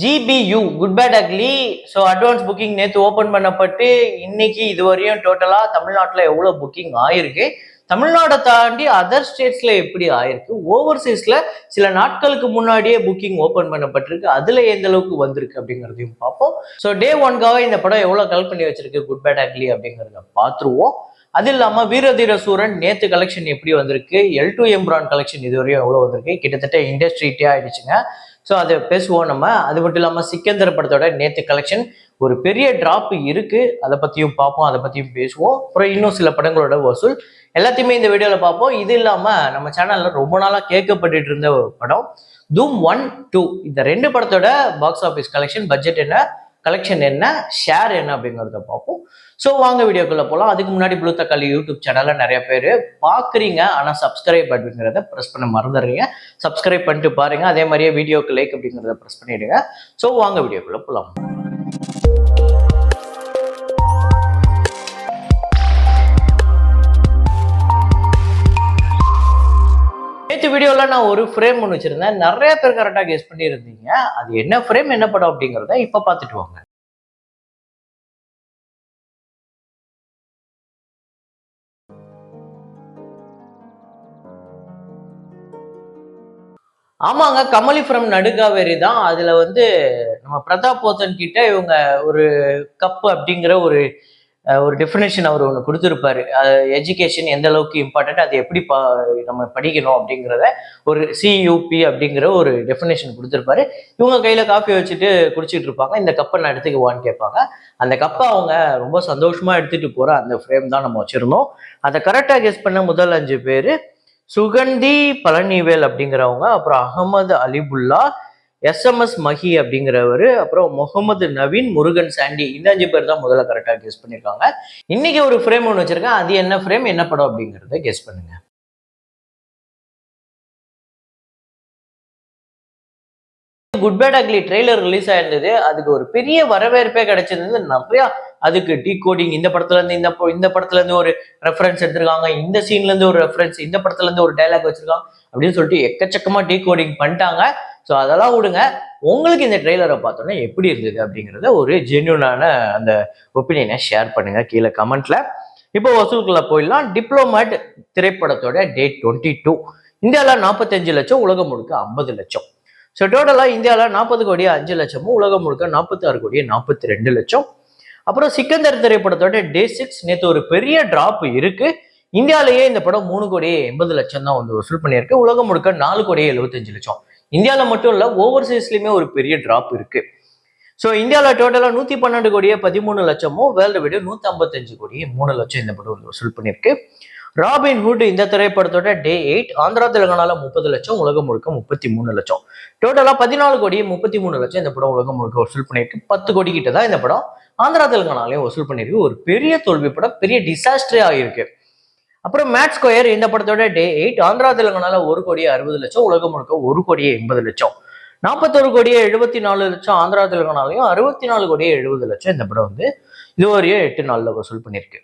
GPU good bad ugly. So advance booking நேற்று open பண்ணப்பட்டு இன்னைக்கு இதுவரையும் டோட்டலாக தமிழ்நாட்டில் எவ்வளோ புக்கிங் ஆயிருக்கு, தமிழ்நாடை தாண்டி அதர் ஸ்டேட்ஸ்ல எப்படி ஆயிருக்கு, ஓவர்சீஸ்ல சில நாட்களுக்கு முன்னாடியே புக்கிங் ஓப்பன் பண்ணப்பட்டிருக்கு, அதுல எந்த அளவுக்கு வந்திருக்கு அப்படிங்கிறதையும் பார்ப்போம். ஸோ டே ஒன்காக இந்த படம் எவ்வளோ கலெக்ட் பண்ணி வச்சிருக்கு குட் பேட் அக்லி அப்படிங்கிறத பார்த்துருவோம். அது இல்லாம வீரதீர சூரன் நேத்து கலெக்ஷன் எப்படி வந்திருக்கு, L2 எம்ப்ரான் கலெக்ஷன் இதுவரையும் எவ்வளவு வந்திருக்கு, கிட்டத்தட்ட இண்டஸ்ட்ரிட்டே ஆயிடுச்சுங்க. ஸோ அதை பேசுவோம் நம்ம. அது மட்டும் இல்லாமல் சிக்கந்தர் படத்தோட நேற்று கலெக்ஷன் ஒரு பெரிய டிராப் இருக்கு, அதை பற்றியும் பார்ப்போம், அதை பற்றியும் பேசுவோம். அப்புறம் இன்னும் சில படங்களோட வசூல் எல்லாத்தையுமே இந்த வீடியோவில் பார்ப்போம். இது இல்லாமல் நம்ம சேனலில் ரொம்ப நாளாக கேட்கப்பட்டு இருந்த படம் தூம் 1, 2 இந்த ரெண்டு படத்தோட பாக்ஸ் ஆஃபீஸ் கலெக்ஷன், பட்ஜெட் என்ன, கலெக்ஷன் என்ன, ஷேர் என்ன அப்படிங்கிறத பார்ப்போம். ஸோ வாங்க வீடியோக்குள்ள போகலாம். அதுக்கு முன்னாடி ப்ளூ தக்காளி யூடியூப் சேனல்ல நிறைய பேர் பார்க்குறீங்க, ஆனால் சப்ஸ்கிரைப் அப்படிங்கிறத ப்ரெஸ் பண்ண மறந்துடுறீங்க. சப்ஸ்கிரைப் பண்ணிட்டு பாருங்க, அதே மாதிரியே வீடியோக்கு லைக் அப்படிங்கிறத ப்ரெஸ் பண்ணிடுங்க. ஸோ வாங்க வீடியோக்குள்ள போகலாம். நேற்று வீடியோவில் நான் ஒரு ஃப்ரேம் ஒன்று வச்சிருந்தேன், நிறைய பேர் கரெக்டாக கெஸ் பண்ணியிருந்தீங்க. அது என்ன ஃப்ரேம், என்ன படம் அப்படிங்கிறத இப்போ பார்த்துட்டு வாங்க. ஆமாங்க, கமலி ஃப்ரம் நடுக்காவேரி தான். அதுல நம்ம பிரதாப் போத்தன் கிட்ட இவங்க ஒரு கப் அப்படிங்கிற ஒரு ஒரு டெஃபினேஷன் அவர் ஒன்று கொடுத்துருப்பாரு. எஜுகேஷன் எந்த அளவுக்கு இம்பார்ட்டன்ட், அது எப்படி நம்ம படிக்கணும் அப்படிங்கிறத ஒரு சியூபி அப்படிங்கிற ஒரு டெஃபினேஷன் கொடுத்துருப்பாரு. இவங்க கையில காஃபி வச்சுட்டு குடிச்சிட்டு இருப்பாங்க. இந்த கப்பை நான் எடுத்துக்குவான்னு கேட்பாங்க. அந்த கப்பை அவங்க ரொம்ப சந்தோஷமா எடுத்துட்டு போற அந்த ஃப்ரேம் தான் நம்ம வச்சிருந்தோம். அதை கரெக்டாக கெஸ் பண்ண முதல் 5 பேர் சுகந்தி பழனிவேல் அப்படிங்கிறவங்க, அப்புறம் அகமது அலிபுல்லா, SMS மஹி அப்படிங்கிறவர், அப்புறம் முகமது நவீன், முருகன் சாண்டி. இந்த 5 பேர் தான் முதல்ல கரெக்டாக கெஸ் பண்ணியிருக்காங்க. இன்னைக்கு ஒரு ஃப்ரேம் ஒன்று வச்சிருக்கேன், அது என்ன ஃப்ரேம், என்ன படம் அப்படிங்கிறத கெஸ் பண்ணுங்க. Good bad ugly trailer release ஆயிருந்தது, அதுக்கு ஒரு பெரிய வரவேற்பே கிடைச்சிருந்தது. நிறைய அதுக்கு டீ கோடிங், இந்த படத்துல இருந்து இந்த படத்துல இருந்து ஒரு ரெஃபரன்ஸ் எடுத்திருக்காங்க, இந்த சீன்ல இருந்து ஒரு ரெஃபரன்ஸ், இந்த படத்துல இருந்து ஒரு டைலாக் வச்சிருக்காங்க அப்படின்னு சொல்லிட்டு எக்கச்சக்கமா டீ கோடிங் பண்ணிட்டாங்க. ஸோ அதெல்லாம் விடுங்க, உங்களுக்கு இந்த ட்ரெய்லரை பார்த்தோன்னா எப்படி இருந்தது அப்படிங்கிறத ஒரு ஜென்யூனான அந்த ஒப்பீனியனை ஷேர் பண்ணுங்க கீழே கமெண்ட்ல. இப்போ வசூலுக்குள்ள போயிடலாம். டிப்ளோமேட் திரைப்படத்தோட டேட் 22 இந்தியாவில் 45 லட்சம், உலகம் முழுக்க 50 லட்சம். ஸோ டோட்டலாக இந்தியாவில் 40 கோடியே 5 லட்சமும், உலகம் முழுக்க 46 கோடியே 42 லட்சம். அப்புறம் சிக்கந்தர் திரைப்படத்தோட டே 6 நேற்று ஒரு பெரிய டிராப் இருக்கு. இந்தியாவிலேயே இந்த படம் 3 கோடியே 80 லட்சம் தான் வசூல் பண்ணியிருக்கு. உலகம் முழுக்க 4 கோடியே 75 லட்சம். இந்தியாவில் மட்டும் இல்லை, ஓவர்சீஸ்லையுமே ஒரு பெரிய டிராப் இருக்கு. ஸோ இந்தியாவில் டோட்டலாக 112 கோடியே 13 லட்சமும், வேர்ல்டு விட 155 கோடியே 3 லட்சம் இந்த படம் வசூல் பண்ணியிருக்கு. ராபின்ஹுட் இந்த திரைப்படத்தோட டே 8 ஆந்திரா தெலுங்கானால 30 லட்சம், உலகம் முழுக்க 33 லட்சம். டோட்டலா 14 கோடியே 33 லட்சம் இந்த படம் உலகம் முழுக்க வசூல் பண்ணியிருக்கு. 10 கோடி கிட்ட தான் இந்த படம் ஆந்திரா தெலுங்கானாலையும் வசூல் பண்ணியிருக்கு. ஒரு பெரிய தோல்வி படம், பெரிய டிசாஸ்டரே ஆகியிருக்கு. அப்புறம் மேட் ஸ்கொயர் இந்த படத்தோட டே 8 ஆந்திரா தெலுங்கானால 1 கோடியே 60 லட்சம், உலகம் முழுக்க 1 கோடியே 80 லட்சம். 41 கோடியே 74 லட்சம் ஆந்திரா தெலுங்கானாலையும், 64 கோடியே 70 லட்சம் இந்த படம் இதுவரையும் 8 நாள்ல வசூல் பண்ணியிருக்கு.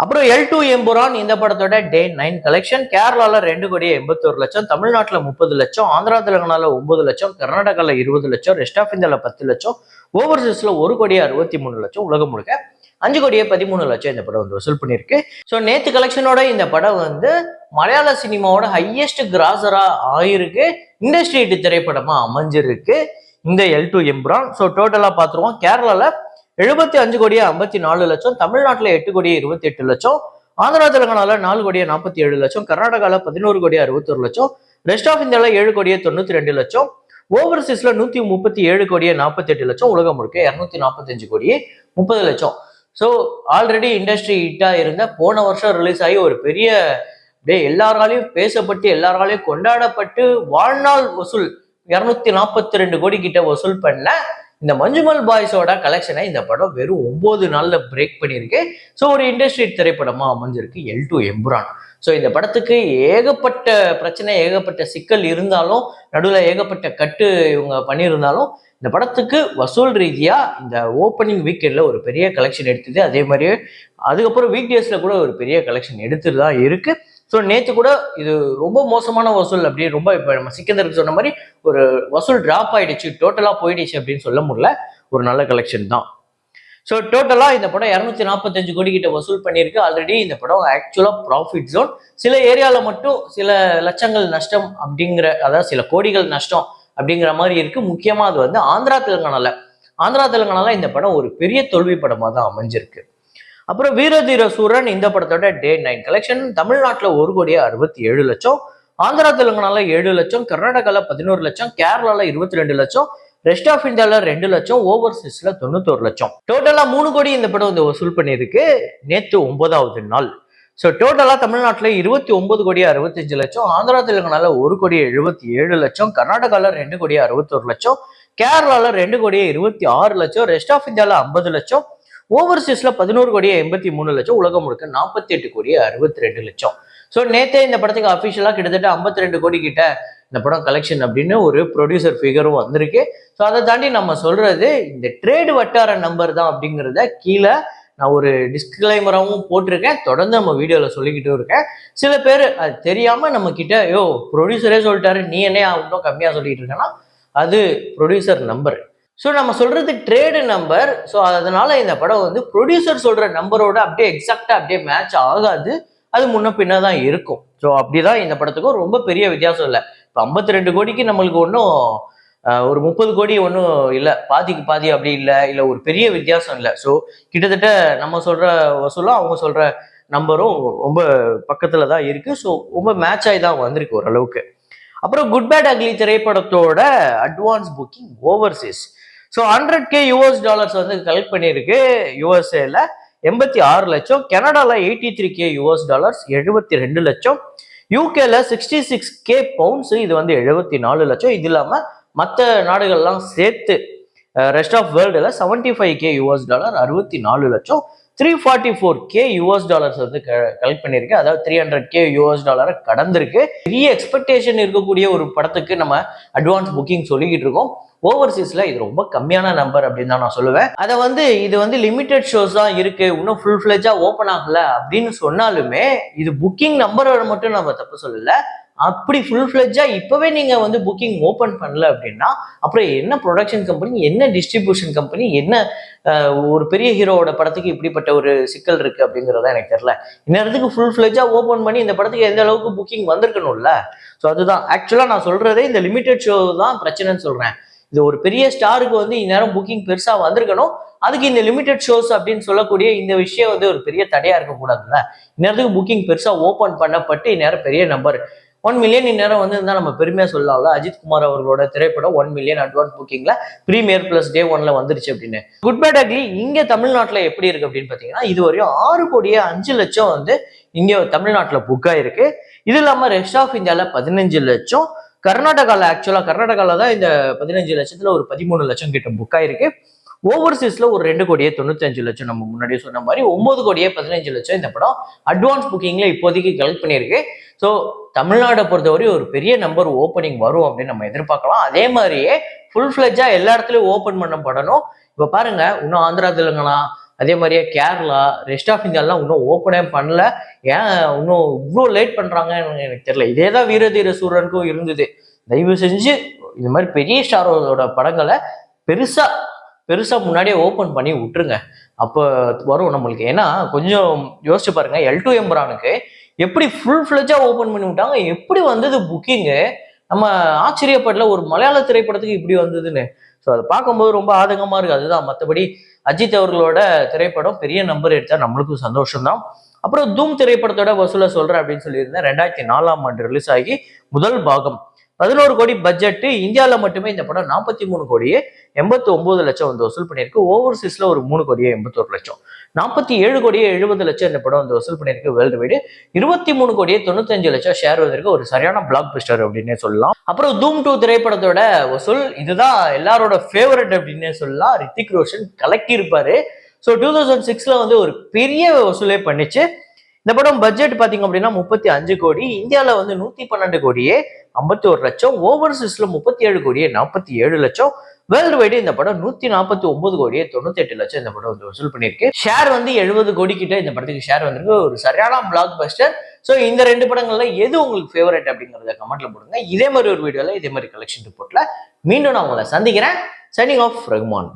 அப்புறம் L2 எம்புரான் இந்த படத்தோட டே 9 கலெக்ஷன் கேரளால 2 கோடியே 81 லட்சம், தமிழ்நாட்டுல 30 லட்சம், ஆந்திரா தெலுங்கானால 9 லட்சம், கர்நாடகால 20 லட்சம், ரெஸ்ட் ஆஃப் இந்தியால 10 லட்சம், ஓவர்சீஸ்ல 1 கோடியே 63 லட்சம், உலகம் முழுக்க 5 கோடியே 13 லட்சம் இந்த படம் வசூல் பண்ணியிருக்கு. ஸோ நேத்து கலெக்ஷனோட இந்த படம் மலையாள சினிமாவோட ஹையஸ்ட் கிராசரா ஆயிருக்கு, இண்டஸ்ட்ரி ஹிட் திரைப்படமா அமைஞ்சிருக்கு இந்த L2 எம்புரான். ஸோ டோட்டலா பார்த்துருவோம். கேரளால 75 கோடியே 54 லட்சம், தமிழ்நாட்டில் 8 கோடியே 28 லட்சம், ஆந்திரா தெலுங்கானால 4 கோடியே 47 லட்சம், கர்நாடகால 11 கோடியே 61 லட்சம், ரெஸ்ட் ஆஃப் இந்தியால 7 கோடியே 92 லட்சம், ஓவர்சீஸ்ல 137 கோடியே 48 லட்சம், உலகம் முழுக்க 245 கோடியே 30 லட்சம். ஸோ ஆல்ரெடி இண்டஸ்ட்ரி ஹிட்டா இருந்த போன வருஷம் ரிலீஸ் ஆகி ஒரு பெரிய எல்லாராலையும் பேசப்பட்டு எல்லாராலையும் கொண்டாடப்பட்டு வாழ்நாள் வசூல் 242 கோடி கிட்ட வசூல் பண்ண இந்த மஞ்சுமல் பாய்ஸோட கலெக்ஷனை இந்த படம் வெறும் 9 நாள்ல பிரேக் பண்ணியிருக்கு. ஸோ ஒரு இண்டஸ்ட்ரி திரைப்படமா அமைஞ்சிருக்கு L2 எம்புரான். ஸோ இந்த படத்துக்கு ஏகப்பட்ட பிரச்சனை, ஏகப்பட்ட சிக்கல் இருந்தாலும், நடுவில் ஏகப்பட்ட கட்டு இவங்க பண்ணியிருந்தாலும், இந்த படத்துக்கு வசூல் ரீதியா இந்த ஓப்பனிங் வீக்கெண்ட்ல ஒரு பெரிய கலெக்ஷன் எடுத்தது. அதே மாதிரியே அதுக்கப்புறம் வீக் டேஸ்ல கூட ஒரு பெரிய கலெக்ஷன் எடுத்துட்டு தான் இருக்கு. ஸோ நேற்று கூட இது ரொம்ப மோசமான வசூல் அப்படி ரொம்ப இப்போ நம்ம சிக்கந்தருக்கு சொன்ன மாதிரி ஒரு வசூல் டிராப் ஆயிடுச்சு, டோட்டலாக போயிடுச்சு அப்படின்னு சொல்ல முடியல. ஒரு நல்ல கலெக்ஷன் தான். ஸோ டோட்டலாக இந்த படம் 245 கோடி கிட்ட வசூல் பண்ணியிருக்கு. ஆல்ரெடி இந்த படம் ஆக்சுவலாக ப்ராஃபிட் ஜோன். சில ஏரியாவில் மட்டும் சில லட்சங்கள் நஷ்டம் அப்படிங்கிற, அதாவது சில கோடிகள் நஷ்டம் அப்படிங்கிற மாதிரி இருக்கு. முக்கியமாக அது வந்து ஆந்திரா தெலுங்கானால இந்த படம் ஒரு பெரிய தோல்வி படமாக தான் அமைஞ்சிருக்கு. அப்புறம் வீரதீர சூரன் இந்த படத்தோட Day 9 கலெக்ஷன் தமிழ்நாட்டில் 1,67,00,000, ஆந்திரா தெலுங்கானால 7 லட்சம், கர்நாடகாவில் 11 லட்சம், கேரளாவில் 22 லட்சம், ரெஸ்ட் ஆஃப் இந்தியாவில் 2 லட்சம், ஓவர்சீஸ்ல 91 லட்சம். டோட்டலா 3 கோடி இந்த படம் வந்து வசூல் பண்ணியிருக்கு நேற்று 9வது நாள். ஸோ டோட்டலா தமிழ்நாட்டில் 29 கோடி 65 லட்சம், ஆந்திரா தெலுங்கானால 1 கோடி 77 லட்சம், கர்நாடகாவில் 2 கோடி 61 லட்சம், கேரளாவில் 2 கோடி 26 லட்சம், ரெஸ்ட் ஆஃப் இந்தியாவில் 50 லட்சம், ஓவர்சீஸ்ல 11 கோடி 83 லட்சம், உலகம் முழுக்க 48 கோடி 62 லட்சம். ஸோ நேத்தே இந்த படத்துக்கு அஃபிஷியலா கிட்டத்தட்ட 52 கோடி கிட்ட இந்த படம் கலெக்ஷன் அப்படின்னு ஒரு ப்ரொடியூசர் ஃபிகரும் வந்திருக்கு. ஸோ அதை தாண்டி நம்ம சொல்றது இந்த ட்ரேடு வட்டார நம்பர் தான் அப்படிங்கிறத கீழே நான் ஒரு டிஸ்கிளைமராகவும் போட்டிருக்கேன். தொடர்ந்து நம்ம வீடியோவில் சொல்லிக்கிட்டும் இருக்கேன். சில பேர் அது தெரியாம நம்ம கிட்ட ப்ரொடியூசரே சொல்லிட்டாரு நீ என்ன இன்னும் கம்மியாக சொல்லிட்டு இருக்கேன்னா அது ப்ரொடியூசர் நம்பர். ஸோ நம்ம சொல்றது ட்ரேடு நம்பர். ஸோ அதனால இந்த படம் வந்து ப்ரொடியூசர் சொல்ற நம்பரோட அப்படியே எக்ஸாக்டா அப்படியே மேட்ச் ஆகாது, அது முன்ன பின்ன தான் இருக்கும். ஸோ அப்படிதான் இந்த படத்துக்கும் ரொம்ப பெரிய வித்தியாசம் இல்லை. இப்போ 52 கோடிக்கு நம்மளுக்கு ஒன்றும் ஒரு 30 கோடி ஒன்றும் இல்லை, பாதிக்கு பாதி அப்படி இல்லை ஒரு பெரிய வித்தியாசம் இல்லை. ஸோ கிட்டத்தட்ட நம்ம சொல்ற வசூலும் அவங்க சொல்ற நம்பரும் ரொம்ப பக்கத்துல தான் இருக்கு. ஸோ ரொம்ப மேட்ச் ஆகி தான் வந்திருக்கு ஓரளவுக்கு. அப்புறம் குட் பேட் அக்லி திரைப்படத்தோட advance booking Overseas so $100K வந்து கலெக்ட் பண்ணியிருக்கு. யூஎஸ்ஏல 86 லட்சம், கனடால 83K $, 72 லட்சம், யூகேல 66K பவுண்ட்ஸ், இது வந்து 74 லட்சம். இது இல்லாம மற்ற நாடுகள்லாம் சேர்த்து ரெஸ்ட் ஆஃப் வேர்ல்டுல 75K $, 64 லட்சம், 344K $, வந்து கலெக்ட் பண்ணியிருக்கு. அதாவது 300K $, கடந்திருக்கு. பெரிய எக்ஸ்பெக்டேஷன் இருக்கக்கூடிய ஒரு படத்துக்கு நம்ம அட்வான்ஸ் புக்கிங் சொல்லிக்கிட்டு இருக்கோம். ஓவர்சீஸ்ல இது ரொம்ப கம்மியான நம்பர் அப்படின்னு தான் நான் சொல்லுவேன். அதை வந்து இது வந்து லிமிடெட் ஷோஸ் தான் இருக்கு, இன்னும் ஃபுல் ஃபிளெஜா ஓப்பன் ஆகல அப்படின்னு சொன்னாலுமே இது புக்கிங் நம்பரோட மட்டும் நம்ம தப்பு சொல்லல. அப்படி ஃபுல் ஃபிளெஜா இப்பவே நீங்க வந்து புக்கிங் ஓப்பன் பண்ணல அப்படின்னா அப்புறம் என்ன ப்ரொடக்ஷன் கம்பெனி, என்ன டிஸ்ட்ரிபியூஷன் கம்பெனி, என்ன ஒரு பெரிய ஹீரோவோட படத்துக்கு இப்படிப்பட்ட ஒரு சிக்கல் இருக்கு அப்படிங்கிறத எனக்கு தெரியல. இந்நேரத்துக்கு ஃபுல் ஃபிளெஜா ஓப்பன் பண்ணி இந்த படத்துக்கு எந்த அளவுக்கு புக்கிங் வந்திருக்கணும்ல. ஸோ அதுதான் ஆக்சுவலா நான் சொல்றதே இந்த லிமிடெட் ஷோ தான் பிரச்சனைன்னு சொல்றேன். இது ஒரு பெரிய ஸ்டாருக்கு வந்து இந்நேரம் புக்கிங் பெருசா வந்திருக்கணும். அதுக்கு இந்த லிமிடெட் ஷோஸ் அப்படின்னு சொல்லக்கூடிய இந்த விஷயம் வந்து ஒரு பெரிய தடையா இருக்கக்கூடாதுல்ல. இந்நேரத்துக்கு புக்கிங் பெருசா ஓப்பன் பண்ணப்பட்டு இந்நேரம் பெரிய நம்பர் 1 மில்லியன் இந்நேரம் வந்து இருந்தால் நம்ம பெருமையா சொல்லலாம்ல. அஜித் குமார் அவர்களோட திரைப்படம் 1 மில்லியன் அட்வான்ஸ் புக்கிங்ல பிரீமியர் பிளஸ் Day 1ல வந்துருச்சு அப்படின்னு. குட் பேட் அக்லி இங்க தமிழ்நாட்டில் எப்படி இருக்கு அப்படின்னு பாத்தீங்கன்னா இது வரையும் 6 கோடியே 5 லட்சம் வந்து இங்க தமிழ்நாட்டில் புக் ஆயிருக்கு. இது இல்லாம ரெஸ்ட் ஆஃப் இந்தியால 15 லட்சம், கர்நாடகால தான் இந்த 15 லட்சத்துல ஒரு 13 லட்சம் கிட்ட புக் ஆயிருக்கு. ஓவர்சீஸ்ல ஒரு 2 கோடியே 95 லட்சம், நம்ம முன்னாடியே சொன்ன மாதிரி 9 கோடியே 15 லட்சம் இந்த படம் அட்வான்ஸ் புக்கிங்ல இப்போதைக்கு கலெக்ட் பண்ணியிருக்கு. ஸோ தமிழ்நாடை பொறுத்தவரை ஒரு பெரிய நம்பர் ஓப்பனிங் வரும் அப்படின்னு நம்ம எதிர்பார்க்கலாம். அதே மாதிரியே ஃபுல் ஃபிளெஜா எல்லா இடத்துலயும் ஓப்பன் பண்ணப்படணும். இப்ப பாருங்க, இன்னும் ஆந்திரா தெலுங்கானா, அதே மாதிரியே கேரளா, ரெஸ்ட் ஆஃப் இந்தியாலாம் இன்னும் ஓப்பனே பண்ணல. ஏன் இன்னும் இவ்வளோ லேட் பண்றாங்கன்னு எனக்கு தெரியல. இதேதான் வீரதீர சூரனுக்கும் இருந்தது. தயவு செஞ்சு இந்த மாதிரி பெரிய ஸ்டாரோட படங்களை பெருசா முன்னாடியே ஓப்பன் பண்ணி விட்டுருங்க, அப்போ வரும் நம்மளுக்கு. ஏன்னா கொஞ்சம் யோசிச்சு பாருங்க, L2 எம்பரானுக்கு எப்படி ஃபுல் ஃபிளெஜா ஓப்பன் பண்ணி விட்டாங்க, எப்படி வந்தது புக்கிங்கு, நம்ம ஆச்சரியப்படல. ஒரு மலையாள திரைப்படத்துக்கு இப்படி வந்ததுன்னு. ஸோ அதை பார்க்கும்போது ரொம்ப ஆதங்கமா இருக்கு. அதுதான், மற்றபடி அஜித் அவர்களோட திரைப்படம் பெரிய நம்பர் எடுத்தா நம்மளுக்கும் சந்தோஷம்தான். அப்புறம் தூம் திரைப்படத்தோட வசூலை சொல்றேன் அப்படின்னு சொல்லியிருந்தேன். 2004ஆம் ஆண்டு ரிலீஸ் ஆகி முதல் பாகம் 11 கோடி பட்ஜெட். இந்தியாவில் மட்டுமே இந்த படம் 43 கோடியே 89 லட்சம் வந்து வசூல் பண்ணியிருக்கு. ஓவர்சீஸ்ல ஒரு 3 கோடியே 81 லட்சம், 47 கோடியே 70 லட்சம் இந்த படம் வந்து வசூல் பண்ணியிருக்கு. வேர்ல்டு வைடு 23 கோடியே 95 லட்சம் ஷேர் வந்திருக்கு. ஒரு சரியான பிளாக் பஸ்டர் அப்படின்னே சொல்லலாம். அப்புறம் தூம் 2 திரைப்படத்தோட வசூல் இதுதான் எல்லாரோட ஃபேவரட் அப்படின்னே சொல்லலாம். ரித்திக் ரோஷன் கலக்கி இருப்பாரு. ஸோ 2006ல வந்து ஒரு பெரிய வசூலே பண்ணிச்சு. இந்த படம் பட்ஜெட் பாத்தீங்க அப்படின்னா 35 கோடி, இந்தியாவில் வந்து 112 கோடியே 51 லட்சம், ஓவர்சீஸ்ல 37 கோடியே 47 லட்சம், வேர்ல்டு வைடு இந்த படம் 149 கோடியே 98 லட்சம் இந்த படம் வந்து வசூல் பண்ணியிருக்கு. ஷேர் வந்து 70 கோடி கிட்ட இந்த படத்துக்கு ஷேர் வந்திருக்கு. ஒரு சரியான பிளாக் பஸ்டர். ஸோ இந்த 2 படங்கள்ல எது உங்களுக்கு ஃபேவரட் அப்படிங்கறத கமெண்ட்ல போடுங்க. இதே மாதிரி ஒரு வீடியோல இதே மாதிரி கலெக்ஷன் ரிப்போர்ட்ல மீண்டும் நான் உங்களை சந்திக்கிறேன். Signing off Rahman.